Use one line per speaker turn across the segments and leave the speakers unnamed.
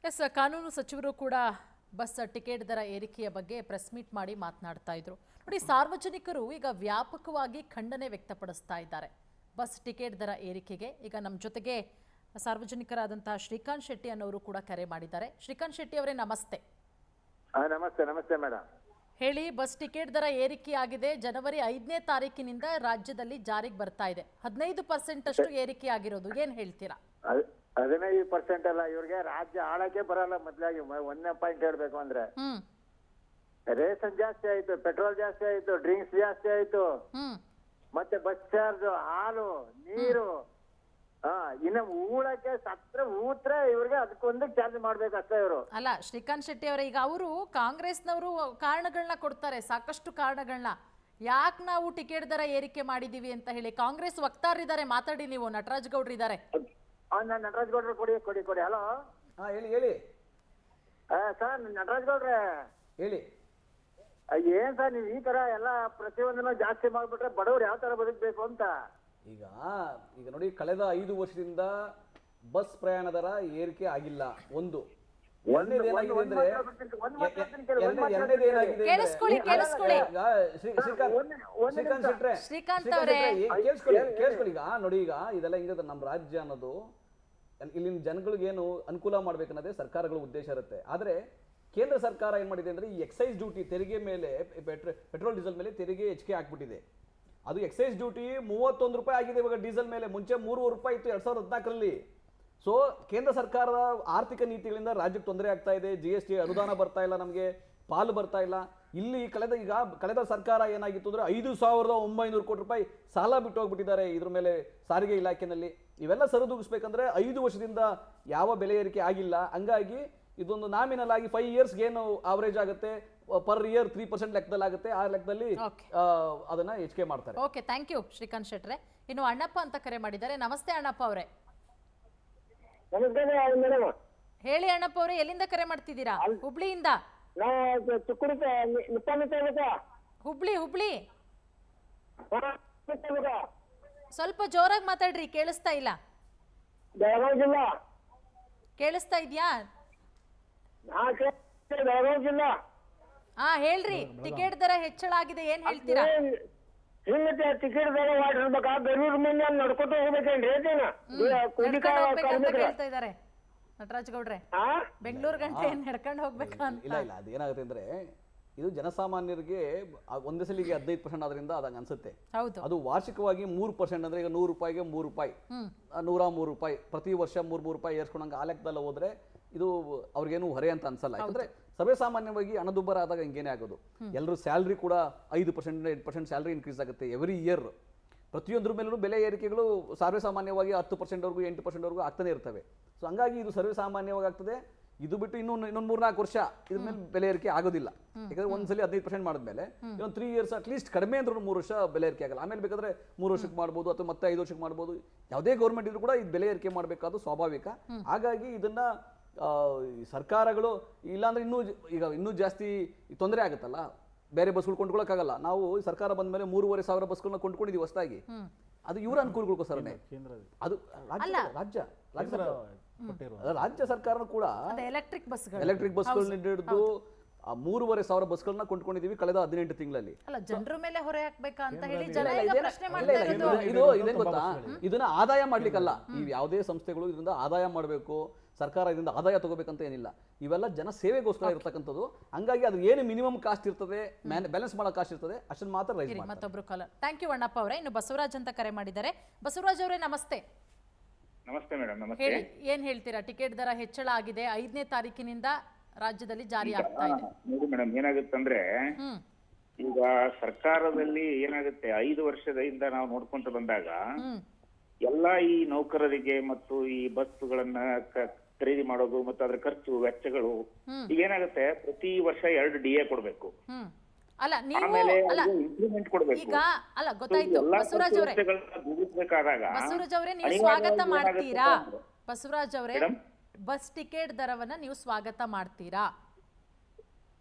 S ಕಾನೂನು ಸಚಿವರು ಕೂಡ ಬಸ್ ಟಿಕೆಟ್ ದರ ಏರಿಕೆಯ ಬಗ್ಗೆ ಪ್ರೆಸ್ ಮೀಟ್ ಮಾಡಿ ಮಾತನಾಡ್ತಾ ಇದ್ರು. ನೋಡಿ, ಸಾರ್ವಜನಿಕರು ಈಗ ವ್ಯಾಪಕವಾಗಿ ಖಂಡನೆ ವ್ಯಕ್ತಪಡಿಸ್ತಾ ಇದ್ದಾರೆ ಬಸ್ ಟಿಕೆಟ್ ದರ ಏರಿಕೆಗೆ. ಈಗ ನಮ್ಮ ಜೊತೆಗೆ ಸಾರ್ವಜನಿಕರಾದಂತಹ ಶ್ರೀಕಾಂತ್ ಶೆಟ್ಟಿ ಅನ್ನೋರು ಕೂಡ ಕರೆ ಮಾಡಿದ್ದಾರೆ. ಶ್ರೀಕಾಂತ್ ಶೆಟ್ಟಿ ಅವರೇ ನಮಸ್ತೆ.
ನಮಸ್ತೆ ನಮಸ್ತೆ ಮೇಡಮ್.
ಹೇಳಿ, ಬಸ್ ಟಿಕೆಟ್ ದರ ಏರಿಕೆ ಆಗಿದೆ. ಜನವರಿ 5ನೇ ತಾರೀಕಿನಿಂದ ರಾಜ್ಯದಲ್ಲಿ ಜಾರಿಗೆ ಬರ್ತಾ ಇದೆ. 15% ಅಷ್ಟು ಏರಿಕೆ ಆಗಿರೋದು, ಏನ್ ಹೇಳ್ತೀರಾ?
15% ಅಲ್ಲ, ಇವ್ರಿಗೆ ರಾಜ್ಯ ಆಳಕ್ಕೆ ಬರಲ್ಲ. ಮೊದ್ಲಾಗಿ ಒಂದನೇ ಪಾಯಿಂಟ್ ಹೇಳ್ಬೇಕು ಅಂದ್ರೆ ರೇಷನ್ ಜಾಸ್ತಿ ಆಯ್ತು, ಪೆಟ್ರೋಲ್ ಜಾಸ್ತಿ ಆಯ್ತು, ಡ್ರಿಂಕ್ಸ್ ಜಾಸ್ತಿ ಆಯ್ತು, ಮತ್ತೆ ಬಸ್ ಚಾರ್ಜ್, ಹಾಲು, ನೀರು, ಇನ್ನು ಊಳಕ್ಕೆ ಸತ್ರ ಊತ್ರೆ ಇವ್ರಿಗೆ ಅದಕ್ಕೊಂದು ಚಾರ್ಜ್ ಮಾಡ್ಬೇಕು ಅಷ್ಟೇ ಇವರು.
ಅಲ್ಲ ಶ್ರೀಕಾಂತ್ ಶೆಟ್ಟಿ ಅವರೇ, ಈಗ ಅವರು ಕಾಂಗ್ರೆಸ್ನವರು ಕಾರಣಗಳನ್ನ ಕೊಡ್ತಾರೆ, ಸಾಕಷ್ಟು ಕಾರಣಗಳನ್ನ. ಯಾಕೆ ನಾವು ಟಿಕೆಟ್ ದರ ಏರಿಕೆ ಮಾಡಿದೀವಿ ಅಂತ ಹೇಳಿ ಕಾಂಗ್ರೆಸ್ ವಕ್ತಾರರಿದ್ದಾರೆ, ಮಾತಾಡಿ ನೀವು. ನಟರಾಜ್ ಗೌಡ್ರು ಇದ್ದಾರೆ.
ನಾನು ನಟರಾಜ್ ಗೌಡ್ರು ಕೊಡಿ. ಹಲೋ,
ಹೇಳಿ
ಸರ್. ನಟರಾಜ್ ಗೌಡ್ರೆ
ಹೇಳಿ.
ಏನ್ ಸರ್ ನೀವು ಈ ತರ ಎಲ್ಲ ಪ್ರತಿಯೊಂದನ್ನು ಜಾಸ್ತಿ ಮಾಡ್ಬಿಟ್ರೆ ಬಡವ್ರು ಯಾವ ತರ ಬದುಕಬೇಕು ಅಂತ?
ಈಗ ನೋಡಿ, ಕಳೆದ 5 ವರ್ಷದಿಂದ ಬಸ್ ಪ್ರಯಾಣ ದರ ಏರಿಕೆ ಆಗಿಲ್ಲ. ಕೇಳಿಸ್ಕೊಳ್ಳಿ. ಈಗ ನೋಡಿ, ಈಗ ಇದೆಲ್ಲ ಹಿಂಗ ನಮ್ಮ ರಾಜ್ಯ ಅನ್ನೋದು ಇಲ್ಲಿನ ಜನಗಳಿಗೇನು ಅನುಕೂಲ ಮಾಡ್ಬೇಕನ್ನೋದೇ ಸರ್ಕಾರಗಳ ಉದ್ದೇಶ ಇರುತ್ತೆ. ಆದ್ರೆ ಕೇಂದ್ರ ಸರ್ಕಾರ ಏನ್ ಮಾಡಿದೆ ಅಂದ್ರೆ, ಈ ಎಕ್ಸೈಸ್ ಡ್ಯೂಟಿ ತೆರಿಗೆ ಮೇಲೆ, ಪೆಟ್ರೋಲ್ ಡೀಸೆಲ್ ಮೇಲೆ ತೆರಿಗೆ ಹೆಚ್ಚಿಗೆ ಹಾಕ್ಬಿಟ್ಟಿದೆ. ಅದು ಎಕ್ಸೈಸ್ ಡ್ಯೂಟಿ 31 ರೂಪಾಯಿ ಆಗಿದೆ ಇವಾಗ ಡೀಸೆಲ್ ಮೇಲೆ. ಮುಂಚೆ 3 ರೂಪಾಯಿ ಇತ್ತು 2014ರಲ್ಲಿ. ಸೊ ಕೇಂದ್ರ ಸರ್ಕಾರದ ಆರ್ಥಿಕ ನೀತಿಗಳಿಂದ ರಾಜ್ಯಕ್ಕೆ ತೊಂದರೆ ಆಗ್ತಾ ಇದೆ. GST ಅನುದಾನ ಬರ್ತಾ ಇಲ್ಲ, ನಮಗೆ ಪಾಲು ಬರ್ತಾ ಇಲ್ಲ. ಇಲ್ಲಿ ಕಳೆದ ಸರ್ಕಾರ ಏನಾಗಿತ್ತು ಅಂದ್ರೆ 5,900 ಕೋಟಿ ರೂಪಾಯಿ ಸಾಲ ಬಿಟ್ಟು ಹೋಗ್ಬಿಟ್ಟಿದ್ದಾರೆ ಇದ್ರ ಮೇಲೆ, ಸಾರಿಗೆ ಇಲಾಖೆನಲ್ಲಿ. ಇವೆಲ್ಲ ಸರಿದೂಗಿಸ್ಬೇಕಂದ್ರೆ 5 ವರ್ಷದಿಂದ ಯಾವ ಬೆಲೆ ಏರಿಕೆ ಆಗಿಲ್ಲ. ಹಂಗಾಗಿ ಇದೊಂದು ನಾಮಿನಲ್ ಆಗಿ 5 ಇಯರ್ಸ್ಗೆ ಏನು ಆವರೇಜ್ ಆಗುತ್ತೆ, ಪರ್ ಇಯರ್ 3% ಲೆಕ್ಕದಲ್ಲಿ ಆಗುತ್ತೆ. ಆ ಲೆಕ್ಕದಲ್ಲಿ ಅದನ್ನ ಹೆಚ್ಚಿಗೆ ಮಾಡ್ತಾರೆ.
ಓಕೆ, ಥ್ಯಾಂಕ್ ಯು ಶ್ರೀಕಾಂತ್ ಶೆಟ್ರೆ. ಇನ್ನು ಅಣ್ಣಪ್ಪ ಅಂತ ಕರೆ ಮಾಡಿದ್ದಾರೆ. ನಮಸ್ತೆ ಅಣ್ಣಪ್ಪ ಅವರೇ. ಹೇಳಿ ಅಣ್ಣಪ್ಪ ಅವರೇ, ಎಲ್ಲಿಂದ ಕರೆ ಮಾಡ್ತಿದ್ದೀರಾ? ಹುಬ್ಳಿಯಿಂದ. ಹುಬ್ಳಿ. ಸ್ವಲ್ಪ ಜೋರಾಗಿ ಮಾತಾಡ್ರಿ, ಕೇಳಿಸ್ತಾ ಇಲ್ಲ. ಕೇಳಿಸ್ತಾ ಇದ್ಯಾ? ಹೇಳ್ರಿ, ಟಿಕೆಟ್ ದರ ಹೆಚ್ಚಳ ಆಗಿದೆ, ಏನ್ ಹೇಳ್ತೀರಾ?
ಟಿಕೆಟ್ ದರ ಮಾಡಿರ್ಬೇಕಾ? ಬೆಂಗಳೂರು ಮುಂದೆ ನಡ್ಕೊತ ಹೋಗ್ಬೇಕೇನ್ರಿ?
ಹೇಳ್ತಾ ಇದಾರೆ ನಟರಾಜ್ ಗೌಡ್ರೆ. ಬೆಂಗಳೂರು ಗಂಟೆ ನಡ್ಕೊಂಡು ಹೋಗ್ಬೇಕಾ ಅಂತ.
ಇಲ್ಲ, ಅದೇನಾಗುತ್ತೆ ಅಂದ್ರೆ, ಇದು ಜನಸಾಮಾನ್ಯರಿಗೆ ಒಂದೇ ಸಲಿಗೆ 15% ಆದ್ರಿಂದ ಅದಂಗ ಅನ್ಸುತ್ತೆ. ಅದು ವಾರ್ಷಿಕವಾಗಿ 3% ಅಂದ್ರೆ, ಈಗ 100 ರೂಪಾಯಿಗೆ 3 ರೂಪಾಯಿ, 103 ರೂಪಾಯಿ ಪ್ರತಿ ವರ್ಷ 3 ರೂಪಾಯಿ ಏರ್ಸ್ಕೊಂಡಂಗ ಆ ಲೆಕ್ಕದಲ್ಲಿ ಹೋದ್ರೆ ಇದು ಅವ್ರಿಗೇನು ಹೊರೆ ಅಂತ ಅನ್ಸಲ್ಲ. ಯಾಕಂದ್ರೆ ಸಭೆ ಸಾಮಾನ್ಯವಾಗಿ ಹಣದುಬ್ಬರ ಆದಾಗ ಹಿಂಗೇನೆ ಆಗೋದು. ಎಲ್ಲರೂ ಸ್ಯಾಲ್ರಿ ಕೂಡ 5% 8% ಸ್ಯಾಲ್ರಿ ಇನ್ಕ್ರೀಸ್ ಆಗುತ್ತೆ ಎವ್ರಿ ಇಯರ್. ಪ್ರತಿಯೊಂದ್ರ ಮೇಲೂ ಬೆಲೆ ಏರಿಕೆಗಳು ಸರ್ವೇ ಸಾಮಾನ್ಯವಾಗಿ 10% ವರೆಗೂ 8% ವರೆಗೂ ಆಗ್ತಾನೆ ಇರ್ತವೆ. ಸೊ ಹಂಗಾಗಿ ಇದು ಸರ್ವೇ ಸಾಮಾನ್ಯವಾಗಿ ಆಗ್ತದೆ. ಇದು ಬಿಟ್ಟು ಇನ್ನೊಂದು 3-4 ವರ್ಷ ಇದ್ರ ಮೇಲೆ ಬೆಲೆ ಏರಿಕೆ ಆಗೋದಿಲ್ಲ. ಯಾಕಂದ್ರೆ ಒಂದ್ಸಲಿ 15% ಮಾಡಿದ್ಮೇಲೆ ಇನ್ನೊಂದು 3 ಇಯರ್ಸ್ ಅಟ್ಲೀಸ್ಟ್ ಕಡಿಮೆ ಅಂದ್ರೂ 3 ವರ್ಷ ಬೆಲೆ ಏರಿಕೆ ಆಗಲ್ಲ. ಆಮೇಲೆ ಬೇಕಾದ್ರೆ 3 ವರ್ಷಕ್ಕೆ ಮಾಡ್ಬೋದು, ಅಥವಾ ಮತ್ತೆ 5 ವರ್ಷಕ್ಕೆ ಮಾಡ್ಬೋದು. ಯಾವುದೇ ಗೌರ್ಮೆಂಟ್ ಇದ್ರೂ ಕೂಡ ಇದು ಬೆಲೆ ಏರಿಕೆ ಮಾಡಬೇಕಾದ್ದು ಸ್ವಾಭಾವಿಕ. ಹಾಗಾಗಿ ಇದನ್ನ ಸರ್ಕಾರಗಳು ಇಲ್ಲಾಂದ್ರೆ ಇನ್ನೂ ಜಾಸ್ತಿ ತೊಂದರೆ ಆಗುತ್ತಲ್ಲ. ಬೇರೆ ಬಸ್ಗಳು ಕೊಂಡ್ಕೊಳಕ್ಕಾಗಲ್ಲ. ನಾವು ಸರ್ಕಾರ ಬಂದ ಮೇಲೆ 3,500 ಬಸ್ಗಳನ್ನ ಕೊಂಡ್ಕೊಂಡಿದೀವಿ ಹೊಸದಾಗಿ. ಅದು ಇವರ ಅನುಕೂಲಕ್ಕೋಸ್ಕರನೇ. ಅದು ರಾಜ್ಯ ಸರ್ಕಾರ ಕೂಡ ಎಲೆಕ್ಟ್ರಿಕ್ ಬಸ್ಗಳನ್ನ ಹಿಡಿದು 3,500 ಬಸ್ಗಳನ್ನ ಕೊಂಡ್ಕೊಂಡಿದೀವಿ ಕಳೆದ 18 ತಿಂಗಳಲ್ಲಿ.
ಜನರ ಮೇಲೆ ಹೊರೆ ಹಾಕ್ಬೇಕಾ ಅಂತ ಹೇಳಿ
ಇದೇನ್ ಗೊತ್ತಾ, ಇದನ್ನ ಆದಾಯ ಮಾಡ್ಲಿಕ್ಕಲ್ಲ. ಈ ಯಾವುದೇ ಸಂಸ್ಥೆಗಳು ಇದರಿಂದ ಆದಾಯ ಮಾಡಬೇಕು, ಸರ್ಕಾರ ಇದರಿಂದ ಆದಾಯ ತಗೋಬೇಕಂತ ಏನಿಲ್ಲ. ಇವೆಲ್ಲ ಜನ ಸೇವೆಗೋಸ್ಕರ ಇರ್ತಕ್ಕಂಥದ್ದು. ಹಂಗಾಗಿ ಅದು ಏನು ಮಿನಿಮಮ್ ಕಾಸ್ಟ್ ಇರ್ತದೆ, ಬ್ಯಾಲೆನ್ಸ್ ಮಾಡೋ ಕಾಸ್ಟ್ ಇರ್ತದೆ, ಅಷ್ಟನ್ನ ಮಾತ್ರ ರೈಸ್ ಮಾಡ್ತಾರೆ.
ಮತ್ತೊಬ್ರು ಕಾಲರ್. ಥ್ಯಾಂಕ್ ಯು ಅಣ್ಣಪ್ಪ ಅವರೇ. ಇನ್ನು ಬಸವರಾಜ್ ಅಂತ ಕರೆ ಮಾಡಿದ್ದಾರೆ. ಬಸವರಾಜ್ ಅವರೇ ನಮಸ್ತೆ.
ನಮಸ್ತೆ ಮೇಡಮ್. ನಮಸ್ತೆ.
ಹೇಳಿ, ಏನ್ ಹೇಳ್ತೀರಾ? ಟಿಕೆಟ್ ದರ ಹೆಚ್ಚಳ ಆಗಿದೆ, 5ನೇ ತಾರೀಕಿನಿಂದ ರಾಜ್ಯದಲ್ಲಿ ಜಾರಿ ಆಗ್ತಾ ಇದೆ.
ನೋಡಿ ಮೇಡಮ್, ಏನಾಗುತ್ತಂದ್ರೆ ಈಗ ಸರ್ಕಾರದಲ್ಲಿ ಏನಾಗುತ್ತೆ, 5 ವರ್ಷದಿಂದ ನಾವು ನೋಡ್ಕೊಂತ ಬಂದಾಗ ಎಲ್ಲಾ ಈ ನೌಕರರಿಗೆ ಮತ್ತು ಈ ಬಸ್ಗಳನ್ನ ಖರೀದಿ ಮಾಡೋದು ಮತ್ತು ಅದ್ರ ಖರ್ಚು ವೆಚ್ಚಗಳು ಈಗ ಏನಾಗುತ್ತೆ, ಪ್ರತಿ ವರ್ಷ 2 DA ಕೊಡ್ಬೇಕು.
ಅಲ್ಲ ನೀವು
ಇಂಪ್ಲಿಮೆಂಟ್ ಕೊಡ್ಬೇಕು.
ಈಗ ಅಲ್ಲ ಗೊತ್ತಾಯ್ತು ಬಸವರಾಜ್ ಅವರೇ. ಬಸವರಾಜ್ ಅವರೇ, ನೀವು ಸ್ವಾಗತ ಮಾಡ್ತೀರಾ? ಬಸವರಾಜ್ ಅವರೇ, ಬಸ್ ಟಿಕೆಟ್ ದರವನ್ನ ನೀವು ಸ್ವಾಗತ ಮಾಡ್ತೀರಾ?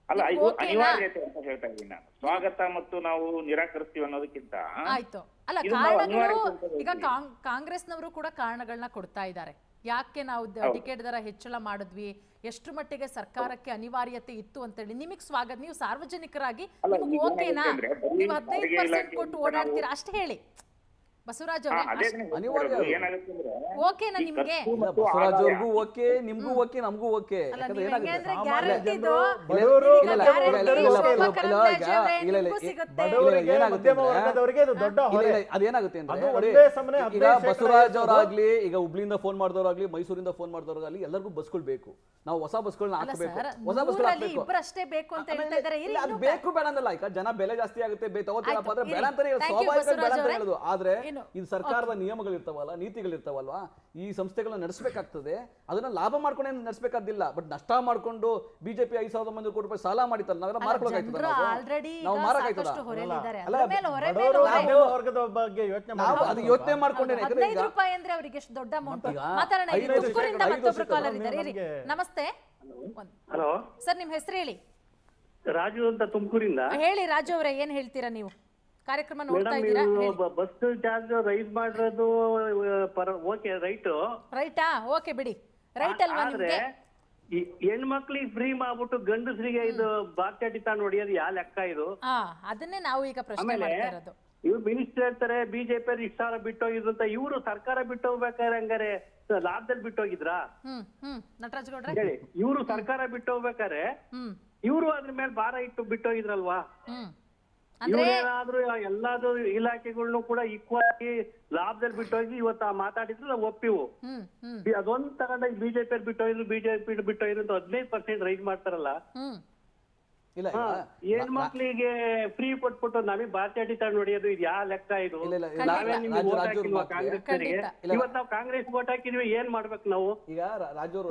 ಅಲ್ಲ, ಇದು ಅನಿವಾರ್ಯತೆ ಅಂತ ಹೇಳ್ತಾ ಇದ್ದೀನಿ ನಾನು. ಸ್ವಾಗತ ಮತ್ತು ನಾವು ನಿರಾಕರಿಸ್ತೀವಿ ಅನ್ನೋದಕ್ಕಿಂತ
ಆಯ್ತು. ಅಲ್ಲ, ಕಾರಣಗಳು ಈಗ ಕಾಂಗ್ರೆಸ್ನವರು ಕೂಡ ಕಾರಣಗಳನ್ನ ಕೊಡ್ತಾ ಇದ್ದಾರೆ. ಯಾಕೆ ನಾವು ಟಿಕೆಟ್ ದರ ಹೆಚ್ಚಳ ಮಾಡಿದ್ವಿ, ಎಷ್ಟು ಮಟ್ಟಿಗೆ ಸರ್ಕಾರಕ್ಕೆ ಅನಿವಾರ್ಯತೆ ಇತ್ತು ಅಂತೇಳಿ ನಿಮಗೆ ಸ್ವಾಗತ. ನೀವು ಸಾರ್ವಜನಿಕರಾಗಿ ನಿಮಗೆ ಓಕೆನಾ? ನೀವು 15% ಕೊಟ್ಟು ಓಡಾಡ್ತೀರಾ ಅಷ್ಟೇ ಹೇಳಿ ಬಸವರಾಜ್ ಅವರೇ. ಓಕೆನಾ ನಿಮ್ಗೆ?
ಬಸವರಾಜ್ ಅವ್ರಿಗೂ ಓಕೆ, ನಿಮ್ಗೂ ಓಕೆ, ನಮಗೂ ಓಕೆ. ಯಾಕಂದ್ರೆ ಅದೇನಾಗುತ್ತೆ ಅಂದ್ರೆ ಈಗ ಬಸವರಾಜ್ ಅವರಾಗ್ಲಿ, ಈಗ ಹುಬ್ಳಿಯಿಂದ ಫೋನ್ ಮಾಡಿದವರಾಗ್ಲಿ, ಮೈಸೂರಿಂದ ಫೋನ್ ಮಾಡಿದವರಾಗ್ಲಿ, ಎಲ್ಲರಿಗೂ ಬಸ್ಗಳು ಬೇಕು. ನಾವು ಹೊಸ ಬಸ್ಗಳನ್ನ ಹಾಕಬೇಕು, ಹೊಸ ಬಸ್ಗಳು ಹಾಕಬೇಕು. ಅದು ಬೇಕು ಬೇಡ ಅನ್ನಲ್ಲ. ಈಗ ಜನ ಬೆಲೆ ಜಾಸ್ತಿ ಆಗುತ್ತೆ ತಗೋತೀರಪ್ಪ ಅಂದ್ರೆ ಬೇಡ ಅಂತಾನೆ ಸ್ವಾಭಾವಿಕ ಬೇಡ ಅಂತ ಹೇಳುದು. ಆದ್ರೆ ಇದು ಸರ್ಕಾರದ ನಿಯಮಗಳಿರ್ತಾವಲ್ಲ, ನೀತಿಗಳಿರ್ತಾವಲ್ವಾ, ಈ ಸಂಸ್ಥೆಗಳನ್ನ ನಡೆಸಬೇಕಾಗ್ತದೆ. ಅದನ್ನ ಲಾಭ ಮಾಡ್ಕೊಂಡೆ ನಡೆಸಬೇಕಾದಿಲ್ಲ. ಬಟ್ ನಷ್ಟ ಮಾಡ್ಕೊಂಡು ಬಿಜೆಪಿ 5,300 ಕೋಟಿ ರೂಪಾಯಿ ಸಾಲ ಮಾಡಿತ್ತಲ್ಲ, ನಾವೆಲ್ಲ ಮಾರ್ಕೊಳಕಾಯ್ತದ? ನಾವು ಮಾರಕಾಯ್ತದ? ಅದು ಯೋಚನೆ ಮಾಡ್ಕೊಂಡೇನೆ.
ನಮಸ್ತೆ
ಹಲೋ
ಸರ್, ನಿಮ್ ಹೆಸರು ಹೇಳಿ.
ರಾಜು ಅಂತ ತುಮಕೂರಿಂದ.
ಹೇಳಿ ರಾಜು ಅವರೇ, ಏನ್ ಹೇಳ್ತೀರಾ ನೀವು? ಕಾರ್ಯಕ್ರಮ ನೋಡ್ತಾ ಇದ್ದೀರಾ?
ಬಸ್ ಚಾರ್ಜ್ ರೈಸ್ ಮಾಡಿರೋದು ಓಕೆ,
ರೈಟಾ? ಓಕೆ ಬಿಡಿ, ರೈಟ್ ಅಲ್ವಾ ನಿಮ್ಗೆ?
ಹೆಣ್ಮಕ್ಳಿಗೆ ಫ್ರೀ ಮಾಡ್ಬಿಟ್ಟು ಗಂಡಸರಿಗೆ ಇದು ಬಾಕ್ಯಾಟಿತ ನೋಡಿಯೋದು ಯಾವ ಲೆಕ್ಕ ಇದು?
ಅದನ್ನೇ ನಾವು ಈಗ ಪ್ರಶ್ನೆ ಮಾಡ್ತಾ ಇರೋದು.
ಇವ್ರು ಮಿನಿಸ್ಟರ್ ಹೇಳ್ತಾರೆ ಬಿಜೆಪಿ ಅವ್ರು ಇಷ್ಟ ಬಿಟ್ಟೋಗಿದ್ರು ಅಂತ. ಇವ್ರು ಸರ್ಕಾರ ಬಿಟ್ಟು ಹೋಗ್ಬೇಕಾದ್ರೆ ಹಂಗಾರೆ ಲಾಭದಲ್ಲಿ ಬಿಟ್ಟೋಗಿದ್ರಾ?
ನಟರಾಜ್ ಗೌಡ್ರೆ
ಹೇಳಿ. ಇವ್ರು ಸರ್ಕಾರ ಬಿಟ್ಟು ಹೋಗ್ಬೇಕಾರೆ ಇವ್ರು ಅದ್ರ ಮೇಲೆ ಭಾರ ಇಟ್ಟು ಬಿಟ್ಟೋಗಿದ್ರಲ್ವಾ? ಇವ್ರೇನಾದ್ರೂ ಎಲ್ಲಾದ್ರೂ ಇಲಾಖೆಗಳ್ನು ಕೂಡ ಈಕ್ವಲ್ ಆಗಿ ಲಾಭದಲ್ಲಿ ಬಿಟ್ಟೋಗಿ ಇವತ್ತು ಮಾತಾಡಿದ್ರು ನಾವು ಒಪ್ಪಿವು. ಅದೊಂದ್ ತಗೊಂಡ ಬಿಜೆಪಿ ಬಿಟ್ಟೋಗಿದ್ರು, ಬಿಜೆಪಿ ಬಿಟ್ಟೋಗಿದ್ರು ಅಂತ 15% ರೈಸ್ ಮಾಡ್ತಾರಲ್ಲ. ಹೆಣ್ಮಕ್ಳಿಗೆ ಫ್ರೀ ಕೊಟ್ಬಿಟ್ಟು ನಮಗೆ ಬಾಚಾಟಿ ತರ ನೋಡಿಯೋದು ಇದು ಯಾವ ಲೆಕ್ಕ ಇದು? ಇವತ್ತು ನಾವು ಕಾಂಗ್ರೆಸ್ ವೋಟ್ ಹಾಕಿದ್ವಿ, ಏನ್ ಮಾಡ್ಬೇಕು ನಾವು?
ಈಗ ರಾಜು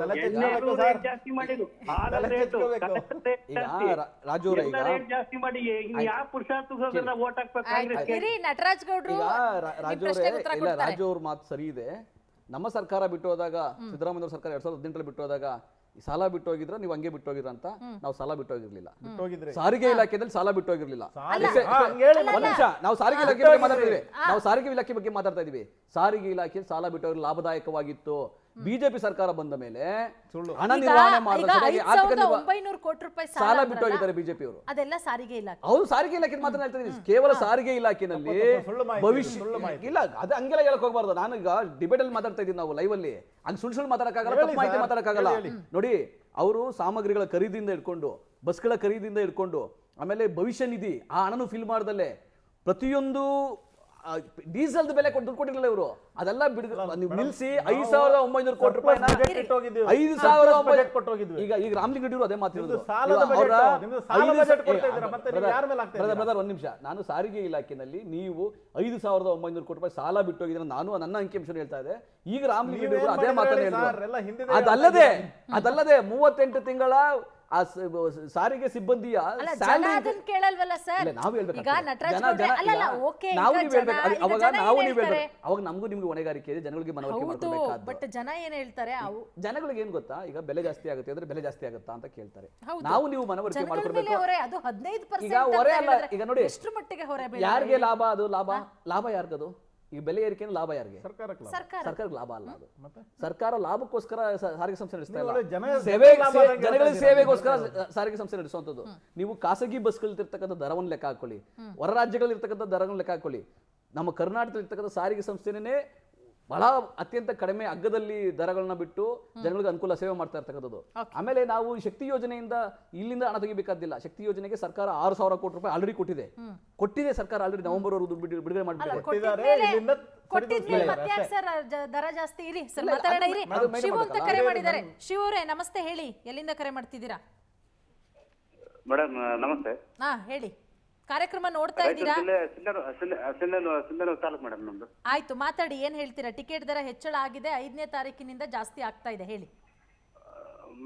ರೇಟ್ ಜಾಸ್ತಿ ಮಾಡಿದ್ರು, ರೇಟ್ ಜಾಸ್ತಿ ಮಾಡಿ ಯಾವ ಪುರುಷಾರ್ಥಲ್ಲ ವೋಟ್ ಹಾಕ್ಬೇಕು ಕಾಂಗ್ರೆಸ್ಗೆ?
ನಟರಾಜ್ ಗೌಡ್ರು
ರಾಜು ಅವ್ರ ಮಾತು ಸರಿ ಇದೆ. ನಮ್ಮ ಸರ್ಕಾರ ಬಿಟ್ಟು ಹೋದಾಗ, ಸಿದ್ದರಾಮಯ್ಯ ಸರ್ಕಾರ 2018 ಬಿಟ್ಟು ಹೋದಾಗ ಈ ಸಾಲ ಬಿಟ್ಟು ಹೋಗಿದ್ರ, ನೀವು ಹಂಗೆ ಬಿಟ್ಟು ಹೋಗಿದ್ರ ಅಂತ? ನಾವು ಸಾಲ ಬಿಟ್ಟು ಹೋಗಿರ್ಲಿಲ್ಲ. ಸಾರಿಗೆ ಇಲಾಖೆದಲ್ಲಿ ಸಾಲ ಬಿಟ್ಟು ಹೋಗಿರ್ಲಿಲ್ಲ. ಒಂದ್ ನಿಮಿಷ, ನಾವು ಸಾರಿಗೆ ಇಲಾಖೆ ಬಗ್ಗೆ ಮಾತಾಡ್ತಿದ್ವಿ. ನಾವು ಸಾರಿಗೆ ಇಲಾಖೆ ಬಗ್ಗೆ ಮಾತಾಡ್ತಾ ಇದೀವಿ. ಸಾರಿಗೆ ಇಲಾಖೆಯಲ್ಲಿ ಸಾಲ ಬಿಟ್ಟು ಹೋಗಿ ಲಾಭದಾಯಕವಾಗಿತ್ತು. ಬಿಜೆಪಿ ಸರ್ಕಾರ ಬಂದ ಮೇಲೆ ಹಣ ನಿರ್ವಹಣೆ ಸಾಲ ಬಿಟ್ಟು ಹೋಗಿದ್ದಾರೆ ಬಿಜೆಪಿ ಅವರು.
ಅದೆಲ್ಲ ಸಾರಿಗೆ ಇಲಾಖೆ.
ಹೌದು, ಸಾರಿಗೆ ಇಲಾಖೆ ಮಾತ್ರ ಹೇಳ್ತಾ ಇದೀವಿ. ಕೇವಲ ಸಾರಿಗೆ ಇಲಾಖೆನಲ್ಲಿ ಭವಿಷ್ಯ ಇಲ್ಲ, ಅದು ಹಂಗೆಲ್ಲ ಹೇಳಕ್ ಹೋಗ್ಬಾರ್ದು. ನಾನು ಈಗ ಡಿಬೇಟ್ ಅಲ್ಲಿ ಮಾತಾಡ್ತಾ ಇದ್ದೀನಿ, ನಾವು ಲೈವ್ ಅಲ್ಲಿ ಹಂಗ್ ಸುಳ್ಳು ಮಾತಾಡಕ್ಕಾಗಲ್ಲ, ತಪ್ಪು ಮಾಹಿತಿ ಮಾತಾಡಕ್ಕಾಗಲ್ಲ. ನೋಡಿ, ಅವರು ಸಾಮಗ್ರಿಗಳ ಖರೀದಿಯಿಂದ ಇಟ್ಕೊಂಡು, ಬಸ್ಗಳ ಖರೀದಿಯಿಂದ ಇಟ್ಕೊಂಡು, ಆಮೇಲೆ ಭವಿಷ್ಯ ನಿಧಿ ಆ ಹಣನು ಫಿಲ್ ಮಾಡ್ದಲ್ಲೇ ಪ್ರತಿಯೊಂದು ಡೀಸೆಲ್ ಬೆಲೆ ದುಡ್ಡು ಕೊಟ್ಟಿರಲಿಲ್ಲ ಇವರು. ಅದೆಲ್ಲ ನೀವು ನಿಲ್ಸಿ 5,900 ಕೋಟಿ ರೂಪಾಯಿ ಈಗ ರಾಮಲಿಂಗಡಿಯವರು ಅದೇ ಮಾತಿರೋದು. ಒಂದ್ ನಿಮಿಷ, ನಾನು ಸಾರಿಗೆ ಇಲಾಖೆನಲ್ಲಿ ನೀವು 5,900 ಕೋಟಿ ರೂಪಾಯಿ ಸಾಲ ಬಿಟ್ಟು ಹೋಗಿದ್ರೆ ನಾನು ನನ್ನ ಅಂಕಿಅಂಶ ಹೇಳ್ತಾ ಇದೆ. ಈಗ ರಾಮಲಿಂಗಡಿಯವರು ಅದೇ ಮಾತನ್ನ ಹೇಳಿದ್ರು. ಅದಲ್ಲದೆ 38 ತಿಂಗಳ ಸಾರಿಗೆ ಸಿಬ್ಬಂದಿಯ ಅವಾಗ ನಮಗೂ ನಿಮ್ಗೆ ಹೊಣೆಗಾರಿಕೆ ಇದೆ, ಜನಗಳಿಗೆ ಮನವರಿಕೆ ಮಾಡ್ಕೊಳ್ಬೇಕಾದ್ದು.
ಬಟ್ ಜನ ಏನ್ ಹೇಳ್ತಾರೆ,
ಜನಗಳಿಗೆ ಏನ್ ಗೊತ್ತಾ, ಈಗ ಬೆಲೆ ಜಾಸ್ತಿ ಆಗುತ್ತೆ ಅಂದ್ರೆ ಬೆಲೆ ಜಾಸ್ತಿ ಆಗುತ್ತಾ ಅಂತ ಕೇಳ್ತಾರೆ. ನಾವು ನೀವು ಮನವರಿಕೆ ಮಾಡ್ಕೊಳ್ಬೇಕು. ಈಗ ಹೊರೆ ಅಲ್ಲ, ಈಗ ನೋಡಿ ಯಾರಿಗೆ ಲಾಭ, ಅದು ಲಾಭ ಯಾರಿಗದು? ಈ ಬೆಲೆ ಏರಿಕೆ ಲಾಭ ಯಾರಿಗೆ? ಸರ್ಕಾರಕ್ಕೆ ಲಾಭ ಅಲ್ಲ. ಅದು ಸರ್ಕಾರ ಲಾಭಕ್ಕೋಸ್ಕರ ಸಾರಿಗೆ ಸಂಸ್ಥೆ ನಡೆಸ್ತಾ ಇಲ್ಲ, ಜನಗಳ ಸೇವೆಗೋಸ್ಕರ ಸಾರಿಗೆ ಸಂಸ್ಥೆ ನಡೆಸುವಂಥದ್ದು. ನೀವು ಖಾಸಗಿ ಬಸ್ಗಳಿರ್ತಕ್ಕಂಥ ದರವನ್ನು ಲೆಕ್ಕ ಹಾಕೊಳ್ಳಿ, ಹೊರ ರಾಜ್ಯಗಳಲ್ಲಿ ಇರ್ತಕ್ಕಂಥ ದರವನ್ನು ಲೆಕ್ಕ ಹಾಕೊಳ್ಳಿ. ನಮ್ಮ ಕರ್ನಾಟಕದಲ್ಲಿ ಇರ್ತಕ್ಕಂಥ ಸಾರಿಗೆ ಸಂಸ್ಥೆನೇ ಬಹಳ ಅತ್ಯಂತ ಕಡಿಮೆ ಅಗ್ಗದಲ್ಲಿ ದರಗಳನ್ನ ಬಿಟ್ಟು ಜನಗಳಿಗೆ ಅನುಕೂಲ ಸೇವೆ ಮಾಡ್ತಾ ಇರ್ತಕ್ಕಂಥದ್ದು. ಆಮೇಲೆ ನಾವು ಶಕ್ತಿ ಯೋಜನೆಯಿಂದ ಇಲ್ಲಿಂದ ಹಣ ತೆಗಿಬೇಕಾದಿಲ್ಲ. ಶಕ್ತಿ ಯೋಜನೆಗೆ ಸರ್ಕಾರ 6,000 ಕೋಟಿ ರೂಪಾಯಿ ಆಲ್ರೆಡಿ ಕೊಟ್ಟಿದೆ ಸರ್ಕಾರ. ಆಲ್ರೆಡಿ ನವೆಂಬರ್ ವರೆಗೂ ಬಿಡುಗಡೆ ಮಾಡಿಬಿಟ್ಟಿದೆ.
ದರ ಜಾಸ್ತಿ ಇರಿ ಸರ್, ಮಾತಾಡೋಣ ಇರಿ. ಶಿವ ಅಂತ ಕರೆ ಮಾಡಿದ್ದಾರೆ. ಶಿವ ಅವರೇ ನಮಸ್ತೆ, ಹೇಳಿ ಎಲ್ಲಿಂದ ಕರೆ ಮಾಡ್ತಿದ್ದೀರಾ?
ಮೇಡಮ್ ನಮಸ್ತೆ.
ಹೇಳಿ, ಕಾರ್ಯಕ್ರಮ ನೋಡ್ತಾ ಇದ್ದೀರಾ?
ಮೇಡಮ್ ನಮ್ದು.
ಆಯ್ತು, ಮಾತಾಡಿ, ಏನ್ ಹೇಳ್ತೀರಾ? ಟಿಕೆಟ್ ದರ ಹೆಚ್ಚಳ ಆಗಿದೆ, 5ನೇ ತಾರೀಕಿನಿಂದ ಜಾಸ್ತಿ ಆಗ್ತಾ ಇದೆ, ಹೇಳಿ.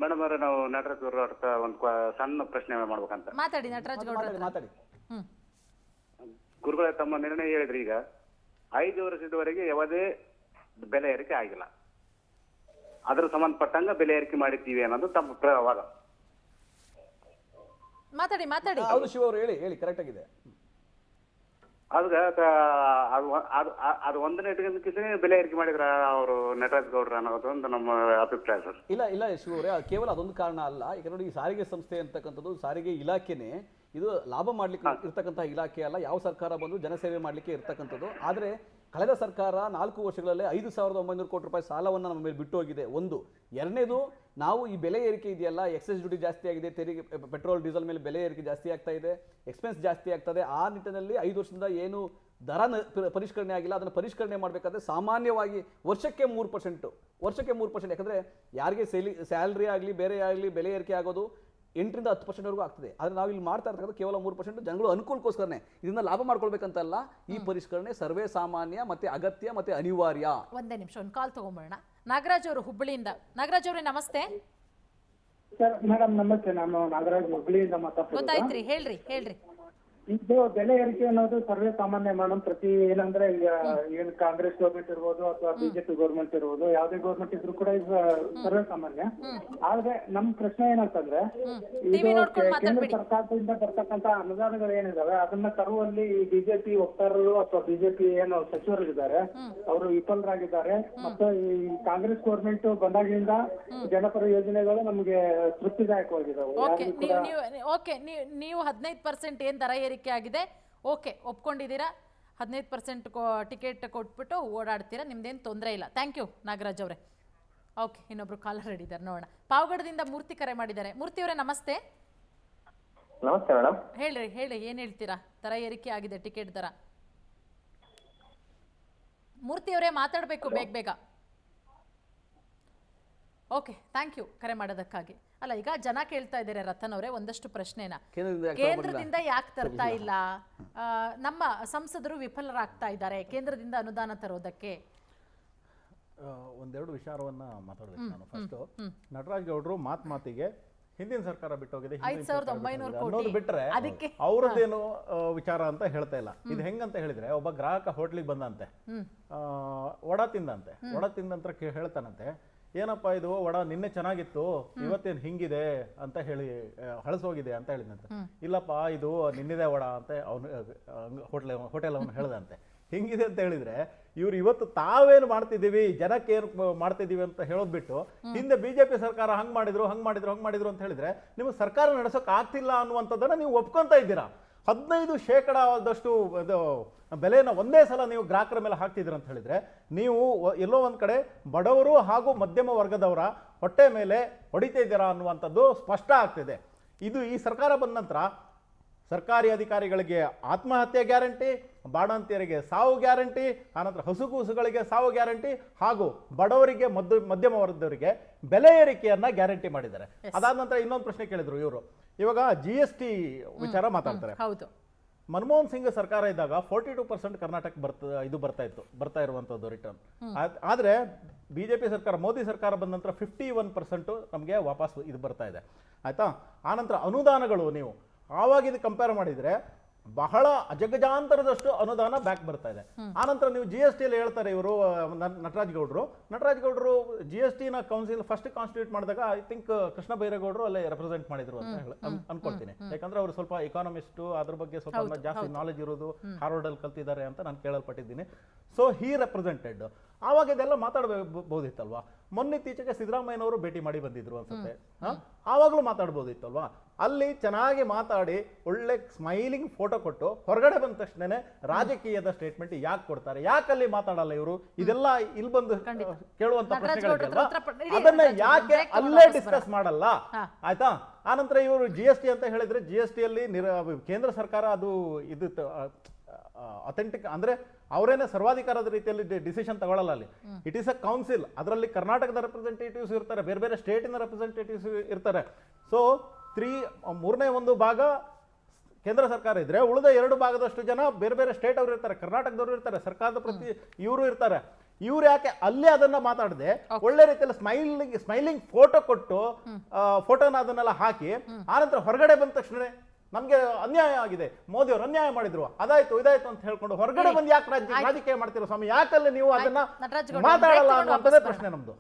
ಮೇಡಮ್ ಅವರೇ, ನಾವು ನಟರಾಜ್ ಗೌಡ್ರ ಒಂದು ಸಣ್ಣ ಪ್ರಶ್ನೆ ಮಾಡ್ಬೇಕಂತ.
ಮಾತಾಡಿ ನಟರಾಜ್ ಗೌಡ್ರ.
ಮಾತಾಡಿ.
ಗುರುಗಳೇ, ತಮ್ಮ ನಿರ್ಣಯ ಹೇಳಿದ್ರಿ. ಈಗ 5 ವರ್ಷದವರೆಗೆ ಯಾವುದೇ ಬೆಲೆ ಏರಿಕೆ ಆಗಿಲ್ಲ, ಅದ್ರ ಸಂಬಂಧಪಟ್ಟಂಗ ಬೆಲೆ ಏರಿಕೆ ಮಾಡಿದ್ದೀವಿ ಅನ್ನೋದು ತಮ್ಮ ವಾದ.
ಮಾತಾಡಿ.
ಹೌದು ಶಿವ ಅವರು, ಹೇಳಿ ಕರೆಕ್ಟ್ ಆಗಿದೆ.
ಅದು ಒಂದನೇ ಇಟ್ಕೊಂಡ್ಕಿಂತ ಬೆಲೆ ಏರಿಕೆ ಮಾಡಿದ್ರ ಅವರು ನಟರಾಜ್ ಗೌಡ್ರ ಅನ್ನೋದು ಒಂದು ನಮ್ಮ ಅಭಿಪ್ರಾಯ ಸರ್.
ಇಲ್ಲ ಶಿವ ಅವರೇ, ಕೇವಲ ಅದೊಂದು ಕಾರಣ ಅಲ್ಲ. ಈಗ ನೋಡಿ, ಈ ಸಾರಿಗೆ ಸಂಸ್ಥೆ ಅಂತಕ್ಕಂಥದ್ದು ಸಾರಿಗೆ ಇಲಾಖೆನೇ, ಇದು ಲಾಭ ಮಾಡ್ಲಿಕ್ಕೆ ಇರ್ತಕ್ಕಂಥ ಇಲಾಖೆ ಅಲ್ಲ. ಯಾವ ಸರ್ಕಾರ ಬಂದು ಜನಸೇವೆ ಮಾಡ್ಲಿಕ್ಕೆ ಇರ್ತಕ್ಕಂಥದ್ದು. ಆದರೆ ಕಳೆದ ಸರ್ಕಾರ 4 ವರ್ಷಗಳಲ್ಲಿ 5,900 ಕೋಟಿ ರೂಪಾಯಿ ಸಾಲವನ್ನು ನಮ್ಮ ಮೇಲೆ ಬಿಟ್ಟು ಹೋಗಿದೆ. ಒಂದು. ಎರಡನೇದು, ನಾವು ಈ ಬೆಲೆ ಏರಿಕೆ ಇದೆಯಲ್ಲ, ಎಕ್ಸೈಸ್ ಡ್ಯೂಟಿ ಜಾಸ್ತಿ ಆಗಿದೆ, ತೆರಿಗೆ, ಪೆಟ್ರೋಲ್ ಡೀಸೆಲ್ ಮೇಲೆ ಬೆಲೆ ಏರಿಕೆ ಜಾಸ್ತಿ ಆಗ್ತಾ ಇದೆ, ಎಕ್ಸ್ಪೆನ್ಸ್ ಜಾಸ್ತಿ ಆಗ್ತದೆ. ಆ ನಿಟ್ಟಿನಲ್ಲಿ 5 ವರ್ಷದಿಂದ ಏನು ದರ ಪರಿಷ್ಕರಣೆ ಆಗಿಲ್ಲ, ಅದನ್ನು ಪರಿಷ್ಕರಣೆ ಮಾಡಬೇಕಾದ್ರೆ ಸಾಮಾನ್ಯವಾಗಿ ವರ್ಷಕ್ಕೆ 3%, ಯಾಕಂದರೆ ಯಾರಿಗೆ ಸ್ಯಾಲ್ರಿ ಆಗಲಿ ಬೇರೆ ಆಗಲಿ ಬೆಲೆ ಏರಿಕೆ ಆಗೋದು 8ರಿಂದ 10%ವರೆಗೂ ಆಗ್ತದೆ. ಆದರೆ ನಾವು ಇಲ್ಲಿ ಮಾಡ್ತಾ ಇರ್ತಕ್ಕಂಥ ಕೇವಲ 3%. ಜನಗಳು ಅನುಕೂಲಕ್ಕೋಸ್ಕರನೇ, ಇದನ್ನ ಲಾಭ ಮಾಡ್ಕೊಳ್ಬೇಕಂತಲ್ಲ. ಈ ಪರಿಷ್ಕರಣೆ ಸರ್ವೇ ಸಾಮಾನ್ಯ ಮತ್ತೆ ಅಗತ್ಯ ಮತ್ತೆ ಅನಿವಾರ್ಯ.
ಒಂದೇ ನಿಮಿಷ, ಒಂದು ಕಾಲ್ ತಗೊಂಬೋಣ. ನಾಗರಾಜ್ ಅವರು ಹುಬ್ಬಳ್ಳಿಯಿಂದ. ನಾಗರಾಜ್ ಅವರೇ ನಮಸ್ತೆ.
ಸರ್ ಮೇಡಮ್ ನಮಸ್ತೆ, ನಾನು ನಾಗರಾಜ್ ಹುಬ್ಬಳ್ಳಿಯಿಂದ ಮಾತಾಡ್ತಿರೋದು.
ಗೊತ್ತಾಯ್ತ್ರಿ, ಹೇಳ್ರಿ.
ಇದು ಬೆಲೆ ಏರಿಕೆ ಅನ್ನೋದು ಸರ್ವೇ ಸಾಮಾನ್ಯ ಮೇಡಮ್. ಪ್ರತಿ ಏನಂದ್ರೆ ಈಗ ಏನ್ ಕಾಂಗ್ರೆಸ್ ಗೌರ್ಮೆಂಟ್ ಇರ್ಬೋದು ಅಥವಾ ಬಿಜೆಪಿ ಗೌರ್ಮೆಂಟ್ ಇರ್ಬೋದು, ಯಾವ್ದೇ ಗೌರ್ಮೆಂಟ್ ಇದ್ರು ಕೂಡ ಇದು ಸರ್ವೇ ಸಾಮಾನ್ಯ. ಆದ್ರೆ ನಮ್ ಪ್ರಶ್ನೆ ಏನಂತಂದ್ರೆ, ಇದು ಕೇಂದ್ರ ಸರ್ಕಾರದಿಂದ ಬರ್ತಕ್ಕಂತ ಅನುದಾನಗಳು ಏನಿದಾವೆ ಅದನ್ನ ತರುವಲ್ಲಿ ಬಿಜೆಪಿ ವಕ್ತಾರರು ಅಥವಾ ಬಿಜೆಪಿ ಏನು ಸಚಿವರಿದ್ದಾರೆ ಅವರು ವಿಫಲರಾಗಿದ್ದಾರೆ. ಮತ್ತೆ ಈ ಕಾಂಗ್ರೆಸ್ ಗೌರ್ಮೆಂಟ್ ಬಂದಾಗಿಂದ ಜನಪರ ಯೋಜನೆಗಳು ನಮ್ಗೆ ತೃಪ್ತಿದಾಯಕವಾಗಿದ್ದಾವೆ.
ನೀವು 15% ಏನ್ ದರ ಏರಿಕೆ ಆಗಿದೆ, ಓಕೆ ಒಪ್ಕೊಂಡಿದ್ದೀರಾ. 15% ಟಿಕೆಟ್ ಕೊಟ್ಬಿಟ್ಟು ಓಡಾಡ್ತೀರಾ, ನಿಮ್ದೇನು ತೊಂದರೆ ಇಲ್ಲ. ಥ್ಯಾಂಕ್ ಯು ನಾಗರಾಜ್ ಅವರೇ. ಓಕೆ, ಇನ್ನೊಬ್ರು ಕಾಲರ್ ಹಿಡಿದಾರೆ, ನೋಡೋಣ. ಪಾವಗಡದಿಂದ ಮೂರ್ತಿ ಕರೆ ಮಾಡಿದ್ದಾರೆ. ಮೂರ್ತಿ ಅವರೇ ನಮಸ್ತೆ.
ನಮಸ್ತೆ ಮೇಡಮ್.
ಹೇಳಿ ಏನ್ ಹೇಳ್ತೀರಾ? ದರ ಏರಿಕೆ ಆಗಿದೆ, ಟಿಕೆಟ್ ದರ. ಮೂರ್ತಿ ಅವರೇ ಮಾತಾಡಬೇಕು ಬೇಗ. ಓಕೆ, ಥ್ಯಾಂಕ್ ಯು ಕರೆ ಮಾಡೋದಕ್ಕಾಗಿ. ಅಲ್ಲ, ಈಗ ಜನ ಕೇಳ್ತಾ ಇದ್ದಾರೆ ರತನ್ ಅವರೇ ಒಂದಷ್ಟು ಪ್ರಶ್ನೆನ, ಕೇಂದ್ರದಿಂದ ಯಾಕೆ ತರ್ತಾ ಇಲ್ಲ, ನಮ್ಮ ಸಂಸದರು ವಿಫಲರಾಗ್ತಾ ಇದ್ದಾರೆ ಕೇಂದ್ರದಿಂದ ಅನುದಾನ ತರೋದಕ್ಕೆ.
ಒಂದೆರಡು ವಿಚಾರವನ್ನ ಮಾತಾಡಬೇಕು ನಾನು. ಫಸ್ಟ್, ನಟರಾಜ್ ಗೌಡ್ರು ಮಾತಿಗೆ ಹಿಂದಿನ ಸರ್ಕಾರ ಬಿಟ್ಟೋಗಿದೆ,
5,900
ಅನ್ನೋದು ಬಿಟ್ರೆ ಅವ್ರದ್ದೇನು ವಿಚಾರ ಅಂತ ಹೇಳ್ತಾ ಇಲ್ಲ. ಇದು ಹೆಂಗಂತ ಹೇಳಿದ್ರೆ, ಒಬ್ಬ ಗ್ರಾಹಕ ಹೋಟ್ಲಿಗೆ ಬಂದಂತೆ, ವಡ ತಿಂದಂತ ಹೇಳ್ತಾನಂತೆ, ಏನಪ್ಪಾ ಇದು ವಡ ನಿನ್ನೆ ಚೆನ್ನಾಗಿತ್ತು, ಇವತ್ತೇನು ಹಿಂಗಿದೆ ಅಂತ ಹೇಳಿ ಹಳಸೋಗಿದೆ ಅಂತ ಹೇಳಿದಂತೆ. ಇಲ್ಲಪ್ಪ ಇದು ನಿನ್ನಿದೆ ವಡ ಅಂತ ಅವನು ಹೋಟೆಲ್ ಅವನು ಹೇಳ್ದಂತೆ. ಹಿಂಗಿದೆ ಅಂತ ಹೇಳಿದ್ರೆ, ಇವ್ರು ಇವತ್ತು ತಾವೇನು ಮಾಡ್ತಿದ್ದೀವಿ, ಜನಕ್ಕೆ ಏನು ಮಾಡ್ತಿದ್ದೀವಿ ಅಂತ ಹೇಳೋದ್ ಬಿಟ್ಟು, ಹಿಂದೆ ಬಿಜೆಪಿ ಸರ್ಕಾರ ಹಂಗ್ ಮಾಡಿದ್ರು ಅಂತ ಹೇಳಿದ್ರೆ ನಿಮ್ಗೆ ಸರ್ಕಾರ ನಡೆಸೋಕೆ ಆಗ್ತಿಲ್ಲ ಅನ್ನುವಂಥದ್ದನ್ನ ನೀವು ಒಪ್ಕೊಂತ ಇದ್ದೀರಾ. 15% ಬೆಲೆನ ಒಂದೇ ಸಲ ನೀವು ಗ್ರಾಹಕರ ಮೇಲೆ ಹಾಕ್ತಿದ್ದೀರ ಅಂತ ಹೇಳಿದ್ರೆ, ನೀವು ಎಲ್ಲೋ ಒಂದ್ ಕಡೆ ಬಡವರು ಹಾಗೂ ಮಧ್ಯಮ ವರ್ಗದವರ ಹೊಟ್ಟೆ ಮೇಲೆ ಹೊಡಿತಾ ಇದ್ದೀರಾ ಅನ್ನುವಂಥದ್ದು ಸ್ಪಷ್ಟ ಆಗ್ತಿದೆ. ಇದು ಈ ಸರ್ಕಾರ ಬಂದ ನಂತರ ಸರ್ಕಾರಿ ಅಧಿಕಾರಿಗಳಿಗೆ ಆತ್ಮಹತ್ಯೆ ಗ್ಯಾರಂಟಿ, ಬಾಣಂತಿಯರಿಗೆ ಸಾವು ಗ್ಯಾರಂಟಿ, ಆನಂತರ ಹಸುಗೂಸುಗಳಿಗೆ ಸಾವು ಗ್ಯಾರಂಟಿ, ಹಾಗೂ ಬಡವರಿಗೆ ಮಧ್ಯಮ ವರ್ಗದವರಿಗೆ ಬೆಲೆ ಏರಿಕೆಯನ್ನ ಗ್ಯಾರಂಟಿ ಮಾಡಿದ್ದಾರೆ. ಅದಾದ ನಂತರ ಇನ್ನೊಂದು ಪ್ರಶ್ನೆ ಕೇಳಿದ್ರು ಇವರು. ಇವಾಗ GST ವಿಚಾರ ಮಾತಾಡ್ತಾರೆ. ಮನಮೋಹನ್ ಸಿಂಗ್ ಸರ್ಕಾರ ಇದ್ದಾಗ 42% ಕರ್ನಾಟಕ ಬರ್ತಾ ಇರುವಂತದ್ದು ರಿಟರ್ನ್. ಆದ್ರೆ ಬಿಜೆಪಿ ಸರ್ಕಾರ, ಮೋದಿ ಸರ್ಕಾರ ಬಂದ ನಂತರ 51% ನಮಗೆ ವಾಪಸ್ ಇದು ಬರ್ತಾ ಇದೆ. ಆಯ್ತಾ? ಆನಂತರ ಅನುದಾನಗಳು ನೀವು ಆವಾಗ ಇದು ಕಂಪೇರ್ ಮಾಡಿದ್ರೆ ಬಹಳ ಅಜಗಜಾಂತರದಷ್ಟು ಅನುದಾನ ಬ್ಯಾಕ್ ಬರ್ತಾ ಇದೆ. ಆನಂತರ ನೀವು GST ಅಲ್ಲಿ ಹೇಳ್ತಾರೆ ಇವರು ನಟರಾಜ್ ಗೌಡ್ರು GST ನ ಕೌನ್ಸಿಲ್ ಫಸ್ಟ್ ಕಾನ್ಸ್ಟಿಟ್ಯೂಟ್ ಮಾಡಿದಾಗ ಐ ಥಿಂಕ್ ಕೃಷ್ಣ ಬೈರೇಗೌಡರು ಅಲ್ಲೇ ರೆಪ್ರೆಸೆಂಟ್ ಮಾಡಿದ್ರು ಅಂತ ಅನ್ಕೊಳ್ತೀನಿ. ಯಾಕಂದ್ರೆ ಅವರು ಸ್ವಲ್ಪ ಎಕಾನಮಿಸ್ಟ್, ಅದ್ರ ಬಗ್ಗೆ ಸ್ವಲ್ಪ ಜಾಸ್ತಿ ನಾಲೆಜ್ ಇರೋದು, ಹಾರ್ವರ್ಡ್ ಅಲ್ಲಿ ಕಲ್ತಿದ್ದಾರೆ ಅಂತ ನಾನು ಕೇಳಲ್ಪಟ್ಟಿದ್ದೀನಿ. So he represented. ಆವಾಗ ಇದೆಲ್ಲ ಮಾತಾಡಬಹುದಿತ್ತಲ್ವಾ? ಮೊನ್ನಿತ್ತೀಚೆಗೆ ಸಿದ್ದರಾಮಯ್ಯನವರು ಭೇಟಿ ಮಾಡಿ ಬಂದಿದ್ರು ಅನ್ಸುತ್ತೆ, ಆವಾಗಲೂ ಮಾತಾಡ್ಬೋದಿತ್ತಲ್ವಾ? ಅಲ್ಲಿ ಚೆನ್ನಾಗಿ ಮಾತಾಡಿ ಒಳ್ಳೆ ಸ್ಮೈಲಿಂಗ್ ಫೋಟೋ ಕೊಟ್ಟು ಹೊರಗಡೆ ಬಂದ ತಕ್ಷಣನೇ ರಾಜಕೀಯದ ಸ್ಟೇಟ್ಮೆಂಟ್ ಯಾಕೆ ಕೊಡ್ತಾರೆ, ಯಾಕೆ ಅಲ್ಲಿ ಮಾತಾಡಲ್ಲ ಇವರು? ಇದೆಲ್ಲ ಇಲ್ಲಿ ಬಂದು ಕೇಳುವಂತ ಪ್ರಶ್ನೆಗಳಿದೆಯಲ್ಲ, ಅದನ್ನ ಯಾಕೆ ಅಲ್ಲೇ ಡಿಸ್ಕಸ್ ಮಾಡಲ್ಲ? ಆಯ್ತಾ? ಆನಂತರ ಇವರು GST ಅಂತ ಹೇಳಿದ್ರೆ, GST ಅಲ್ಲಿ ಕೇಂದ್ರ ಸರ್ಕಾರ ಅದು ಇದು ಅಥೆಂಟಿಕ್ ಅಂದ್ರೆ ಅವರೇನೆ ಸರ್ವಾಧಿಕಾರದ ರೀತಿಯಲ್ಲಿ ಡಿಸಿಷನ್ ತಗೊಳ್ಳಲ್ಲ. ಅಲ್ಲಿ ಇಟ್ ಈಸ್ ಅ ಕೌನ್ಸಿಲ್. ಅದರಲ್ಲಿ ಕರ್ನಾಟಕದ ರೆಪ್ರೆಸೆಂಟೇಟಿವ್ಸ್ ಇರ್ತಾರೆ, ಬೇರೆ ಬೇರೆ ಸ್ಟೇಟಿನ ರೆಪ್ರೆಸೆಂಟೇಟಿವ್ಸ್ ಇರ್ತಾರೆ. ಸೊ 3/1 ಭಾಗ ಕೇಂದ್ರ ಸರ್ಕಾರ ಇದ್ರೆ, ಉಳಿದ 2 ಭಾಗದಷ್ಟು ಜನ ಬೇರೆ ಬೇರೆ ಸ್ಟೇಟ್ ಅವರು ಇರ್ತಾರೆ, ಕರ್ನಾಟಕದವರು ಇರ್ತಾರೆ, ಸರ್ಕಾರದ ಪ್ರತಿ ಇವರು ಇರ್ತಾರೆ. ಇವ್ರು ಯಾಕೆ ಅಲ್ಲೇ ಅದನ್ನ ಮಾತಾಡದೆ ಒಳ್ಳೆ ರೀತಿಯಲ್ಲಿ ಸ್ಮೈಲಿಂಗ್ ಫೋಟೋ ಕೊಟ್ಟು ಫೋಟೋನ ಅದನ್ನೆಲ್ಲ ಹಾಕಿ, ಆನಂತರ ಹೊರಗಡೆ ಬಂದ ತಕ್ಷಣ ನಮ್ಗೆ ಅನ್ಯಾಯ ಆಗಿದೆ, ಮೋದಿ ಅವರು ಅನ್ಯಾಯ ಮಾಡಿದ್ರು, ಅದಾಯ್ತು ಇದಾಯ್ತು ಅಂತ ಹೇಳ್ಕೊಂಡು ಹೊರಗಡೆ ಬಂದು ಯಾಕೆ ರಾಜಕೀಯ ಮಾಡ್ತಿರೋ ಸ್ವಾಮಿ? ಯಾಕಲ್ಲಿ ನೀವು ಅದನ್ನ ಮಾತಾಡಲ್ಲ ಅನ್ನುವಂಥದ್ದೇ ಪ್ರಶ್ನೆ ನಮ್ದು.